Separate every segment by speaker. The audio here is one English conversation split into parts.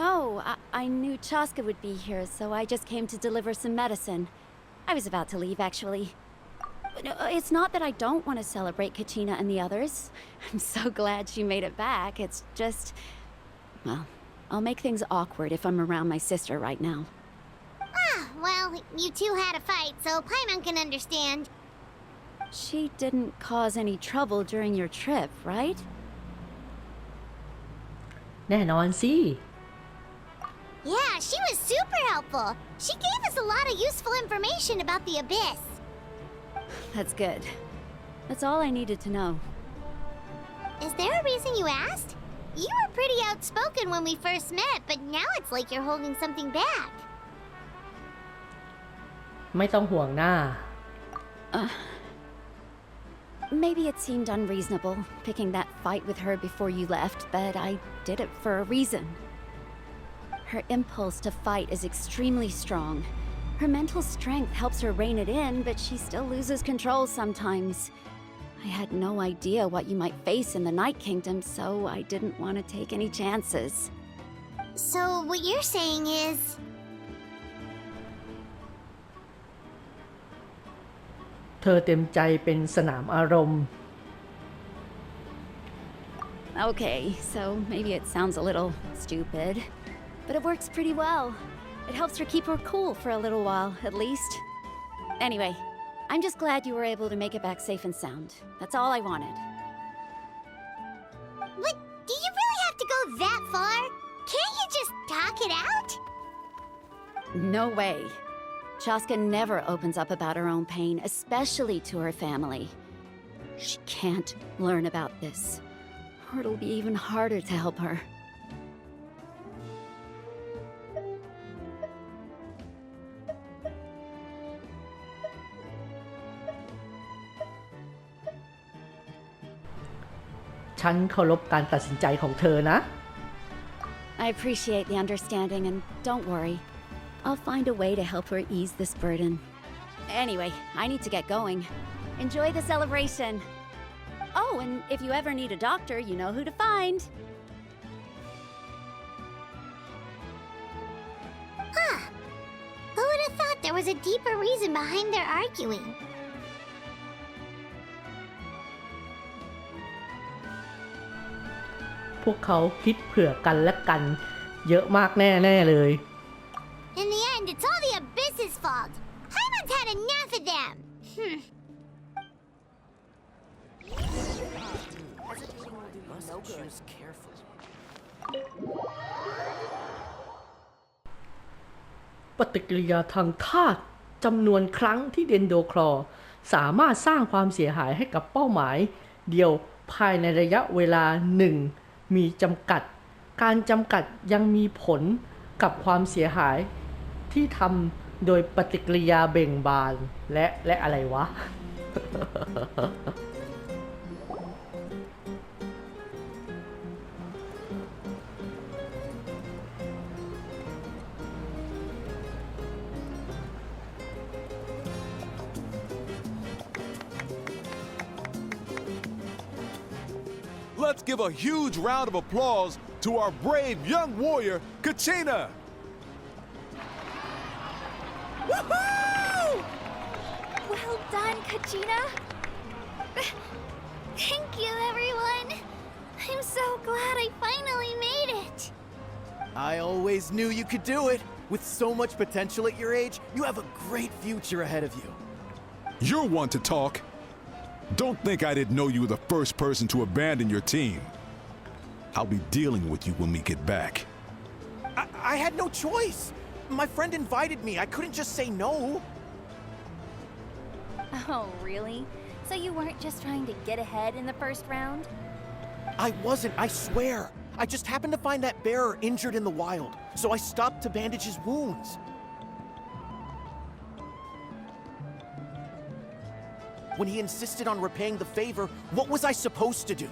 Speaker 1: no, I knew Chaska would be here, so I just came to deliver some medicine. I was about to leave, actually. No, it's not that I don't want to celebrate Kachina and the others. I'm so glad she made it back. It's just... well, I'll make things awkward if I'm around my sister right now.
Speaker 2: Ah, well, you two had a fight, so Paimon can understand.
Speaker 1: She didn't cause any trouble during your trip, right?
Speaker 3: แน่นอนสิ
Speaker 2: Yeah, she was super helpful. She gave us a lot of useful information about the Abyss.
Speaker 1: That's good. That's all I needed to know.
Speaker 2: Is there a reason you asked? You were pretty outspoken when we first met, but now it's like you're holding something back.
Speaker 3: ไม่ต้องห่วงหน้า
Speaker 1: Maybe it seemed unreasonable, picking that fight with her before you left, but I did it for a reason. Her impulse to fight is extremely strong. Her mental strength helps her rein it in, but she still loses control sometimes. I had no idea what you might face in the Night Kingdom, so I didn't want to take any chances.
Speaker 2: So what you're saying is...
Speaker 3: เธอเต็มใจเป็นสนามอารมณ์
Speaker 1: Okay, so maybe it sounds a little stupid, but it works pretty well. It helps her keep her cool for a little while, at least. Anyway, I'm just glad you were able to make it back safe and sound. That's all I wanted.
Speaker 2: But do you really have to go that far? Can't you just talk it out?
Speaker 1: No way. Chaska never opens up about her own pain, especially to her family. She can't learn about this, or it'll be even harder to help her.
Speaker 3: ฉันเคารพการตัดสินใจของเธอนะ
Speaker 1: I appreciate the understanding, and don't worry. I'll find a way to help her ease this burden. Anyway, I need to get going. Enjoy the celebration. Oh, and if you ever need a doctor, you know who to find.
Speaker 2: Huh. Who would have thought there was a deeper reason behind their arguing?
Speaker 3: พวกเขาคิดเผื่อกันและกันเยอะมากแน่ๆเลย
Speaker 2: In the end, it's all the Abyss's fault. Paimon's had enough of them.
Speaker 3: ปฏิกิริยาทางธาตุจำนวนครั้งที่เดนโดคลอร์สามารถสร้างความเสียหายให้กับเป้าหมายเดียวภายในระยะเวลาหนึ่งมีจำกัดการจำกัดยังมีผลกับความเสียหายที่ทำโดยปฏิกิริยาเบ่งบานและอะไรวะ
Speaker 4: Let's give a huge round of applause to our brave young warrior, Kachina!
Speaker 5: Woohoo! Well done, Kachina! Thank you, everyone! I'm so glad I finally made it!
Speaker 6: I always knew you could do it! With so much potential at your age, you have a great future ahead of you.
Speaker 4: You're one to talk. Don't think I didn't know you were the first person to abandon your team. I'll be dealing with you when we get back.
Speaker 6: I had no choice. My friend invited me. I couldn't just say no.
Speaker 5: Oh, really? So you weren't just trying to get ahead in the first round?
Speaker 6: I wasn't, I swear. I just happened to find that bearer injured in the wild, so I stopped to bandage his wounds. When he insisted on repaying the favor, what was I supposed to do?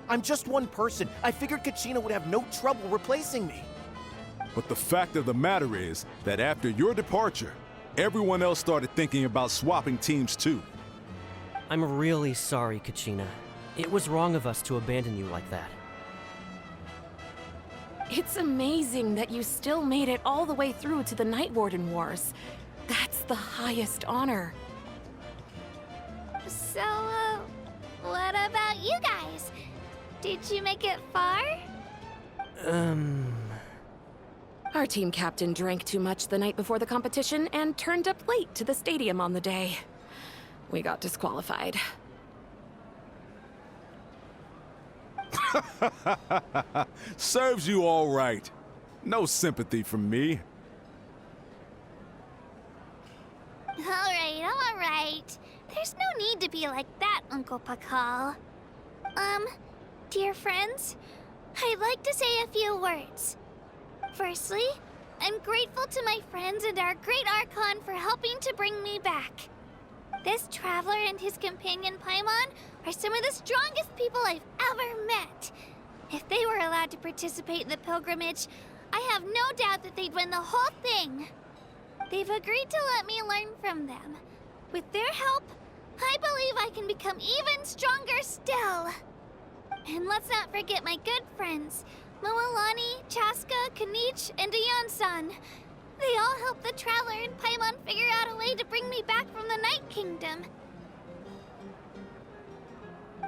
Speaker 6: I'm just one person. I figured Kachina would have no trouble replacing me.
Speaker 4: But the fact of the matter is that after your departure, everyone else started thinking about swapping teams too.
Speaker 7: I'm really sorry, Kachina. It was wrong of us to abandon you like that.
Speaker 8: It's amazing that you still made it all the way through to the Night Warden Wars. That's the highest honor.
Speaker 5: So, what about you guys? Did you make it far?
Speaker 8: Our team captain drank too much the night before the competition and turned up late to the stadium on the day. We got disqualified.
Speaker 4: Serves you all right. No sympathy from me.
Speaker 5: Alright. There's no need to be like that, Uncle Pakal. Dear friends, I'd like to say a few words. Firstly, I'm grateful to my friends and our great Archon for helping to bring me back. This traveler and his companion Paimon are some of the strongest people I've ever met. If they were allowed to participate in the pilgrimage, I have no doubt that they'd win the whole thing. They've agreed to let me learn from them. With their help, I believe I can become even stronger still. And let's not forget my good friends, Moalani, Chaska, Kanich, and Aeon-san. They all helped the Traveler and Paimon figure out a way to bring me back from the Night Kingdom.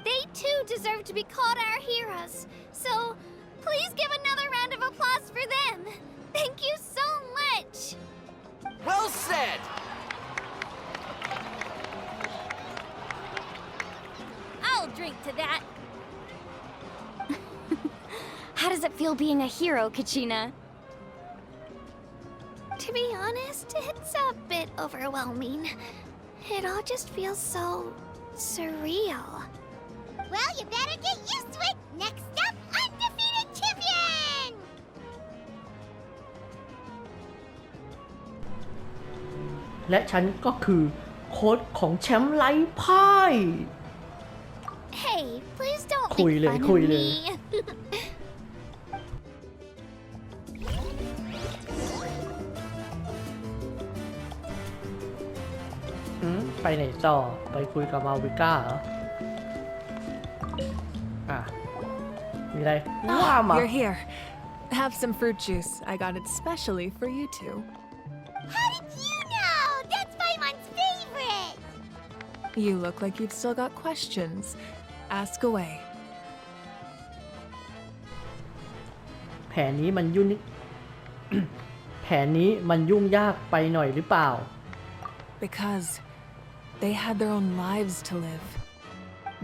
Speaker 5: They too deserve to be called our heroes, so please give another round of applause for them. Thank you so much!
Speaker 6: Well said!
Speaker 5: I'll drink to that.
Speaker 1: How does it feel being a hero, Kachina?
Speaker 5: To be honest, it's a bit overwhelming. It all just feels so surreal.
Speaker 2: Well, you better get used to it. Next up, undefeated champion!
Speaker 3: และฉันก็คือโค้ชของแชมป์ไร้พ่าย
Speaker 5: Hey, please don't
Speaker 3: คุย
Speaker 5: make
Speaker 3: เลย
Speaker 5: fun
Speaker 3: คุย
Speaker 5: of
Speaker 3: เลย
Speaker 5: me.
Speaker 3: ไปไหนต่อไปคุยกับมาวิก้าเหรออ่ะมีอะไรว่ามา
Speaker 9: You're here. Have some fruit juice. I got it specially for you two.
Speaker 2: How did you know? That's Paimon's favorite!
Speaker 9: You look like you've still got questions. Ask away.
Speaker 3: แผนนี้มันยุ่ง แผนนี้มันยุ่งยากไปหน่อยหรือเปล่า
Speaker 9: Because they had their own lives to live.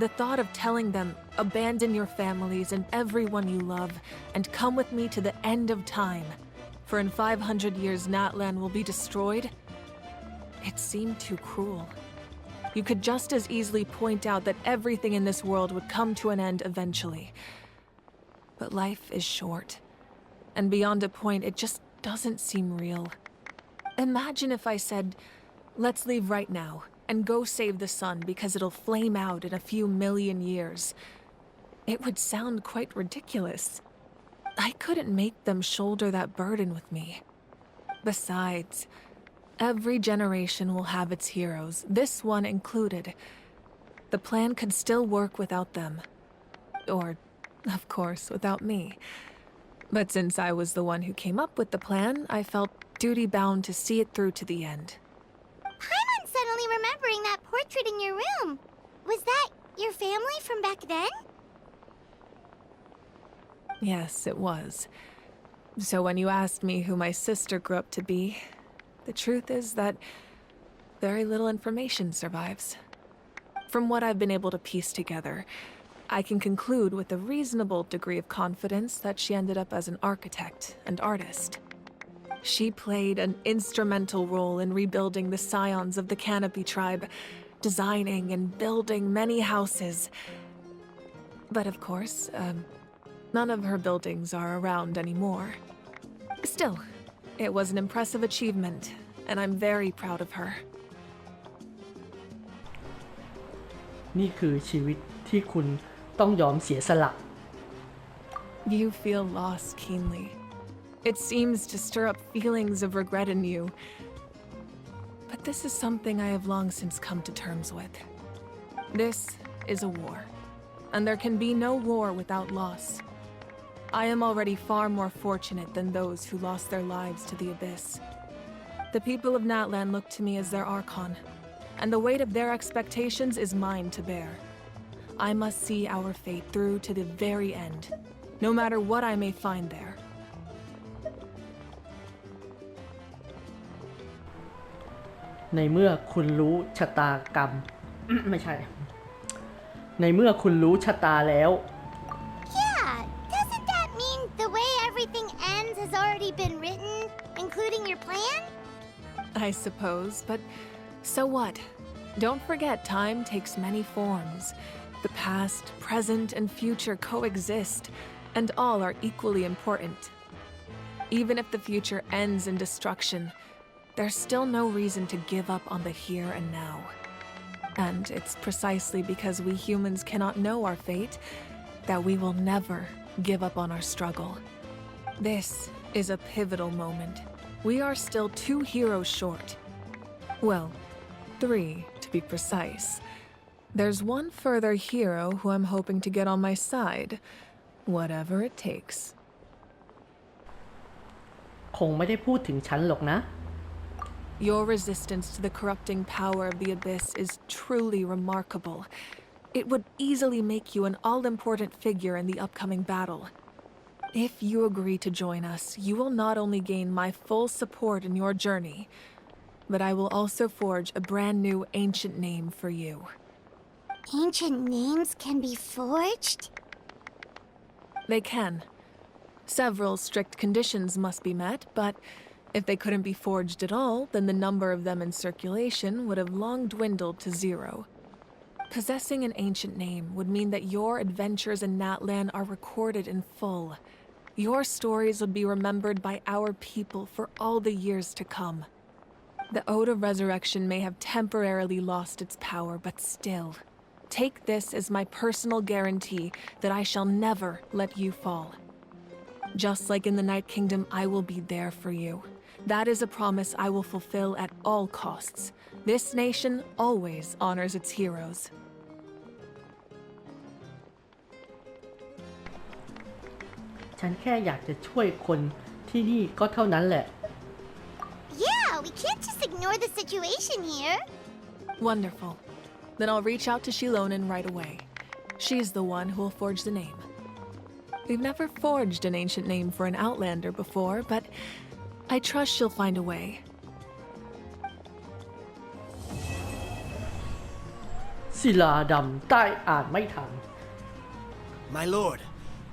Speaker 9: The thought of telling them, abandon your families and everyone you love, and come with me to the end of time, for in 500 years Natlan will be destroyed, it seemed too cruel. You could just as easily point out that everything in this world would come to an end eventually. But life is short, and beyond a point, it just doesn't seem real. Imagine if I said, let's leave right now, and go save the sun because it'll flame out in a few million years. It would sound quite ridiculous. I couldn't make them shoulder that burden with me. Besides, every generation will have its heroes, this one included. The plan could still work without them. Or, of course, without me. But since I was the one who came up with the plan, I felt duty-bound to see it through to the end.
Speaker 2: Paimon's suddenly remembering that portrait in your room. Was that your family from back then?
Speaker 9: Yes, it was. So when you asked me who my sister grew up to be, the truth is that very little information survives. From what I've been able to piece together, I can conclude with a reasonable degree of confidence that she ended up as an architect and artist. She played an instrumental role in rebuilding the scions of the Canopy tribe, designing and building many houses. But of course, none of her buildings are around anymore. Still, it was an impressive achievement, and I'm very proud of her.
Speaker 3: นี่คือชีวิตที่คุณต้องยอมเสียสละ
Speaker 9: You feel lost keenly. It seems to stir up feelings of regret in you. But this is something I have long since come to terms with. This is a war, and there can be no war without loss. I am already far more fortunate than those who lost their lives to the abyss. The people of Natlan look to me as their Archon, and the weight of their expectations is mine to bear. I must see our fate through to the very end, no matter what I may find there.
Speaker 3: ในเมื่อคุณรู้ชะตากรรม ไม่ใช่ ในเมื่อคุณรู้ชะตาแล้ว
Speaker 2: Yeah, doesn't that mean the way everything ends has already been written, including your plan?
Speaker 9: I suppose, but so what? Don't forget, time takes many forms. The past, present, and future coexist, and all are equally important. Even if the future ends in destruction, there's still no reason to give up on the here and now. And it's precisely because we humans cannot know our fate that we will never give up on our struggle. This is a pivotal moment. We are still 2 heroes short. Well, 3 to be precise. There's one further hero who I'm hoping to get on my side, whatever it takes.
Speaker 3: คงไม่ได้พูดถึงฉันหรอกนะ
Speaker 9: Your resistance to the corrupting power of the abyss is truly remarkable. It would easily make you an all-important figure in the upcoming battle. If you agree to join us, you will not only gain my full support in your journey, but I will also forge a brand new ancient name for you.
Speaker 2: Ancient names can be forged?
Speaker 9: They can. Several strict conditions must be met, but if they couldn't be forged at all, then the number of them in circulation would have long dwindled to 0. Possessing an ancient name would mean that your adventures in Natlan are recorded in full. Your stories would be remembered by our people for all the years to come. The Ode of Resurrection may have temporarily lost its power, but still, take this as my personal guarantee that I shall never let you fall. Just like in the Night Kingdom, I will be there for you. That is a promise I will fulfill at all costs. This nation always honors its heroes.
Speaker 3: ฉันแค่อยากจะช่วยคนที่นี่ก็เท่านั้นแหละ
Speaker 2: Yeah, we can't just ignore the situation here.
Speaker 9: Wonderful. Then I'll reach out to Shilonen right away. She's the one who will forge the name. We've never forged an ancient name for an Outlander before, but I trust she'll find a way.
Speaker 3: ศิลาดำใต้อ่านไม่ทัน
Speaker 6: My lord,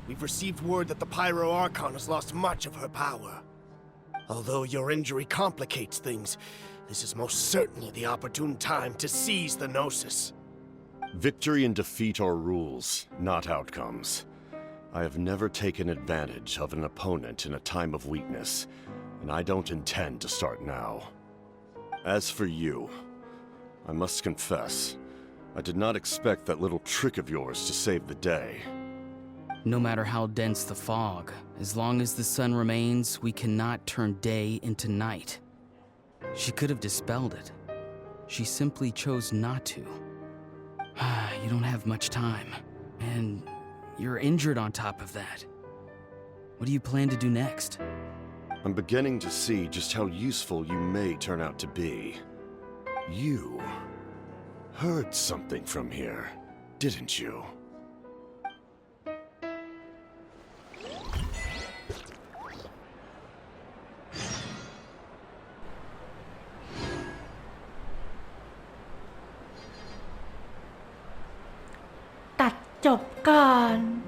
Speaker 6: we've received word that the Pyro Archon has lost much of her power. Although your injury complicates things, this is most certainly the opportune time to seize the Gnosis.
Speaker 10: Victory and defeat are rules, not outcomes. I have never taken advantage of an opponent in a time of weakness, and I don't intend to start now. As for you, I must confess, I did not expect that little trick of yours to save the day.
Speaker 11: No matter how dense the fog, as long as the sun remains, we cannot turn day into night. She could have dispelled it. She simply chose not to. You don't have much time, and you're injured on top of that. What do you plan to do next?
Speaker 10: I'm beginning to see just how useful you may turn out to be. You heard something from here, didn't you?
Speaker 3: Tac chộp còn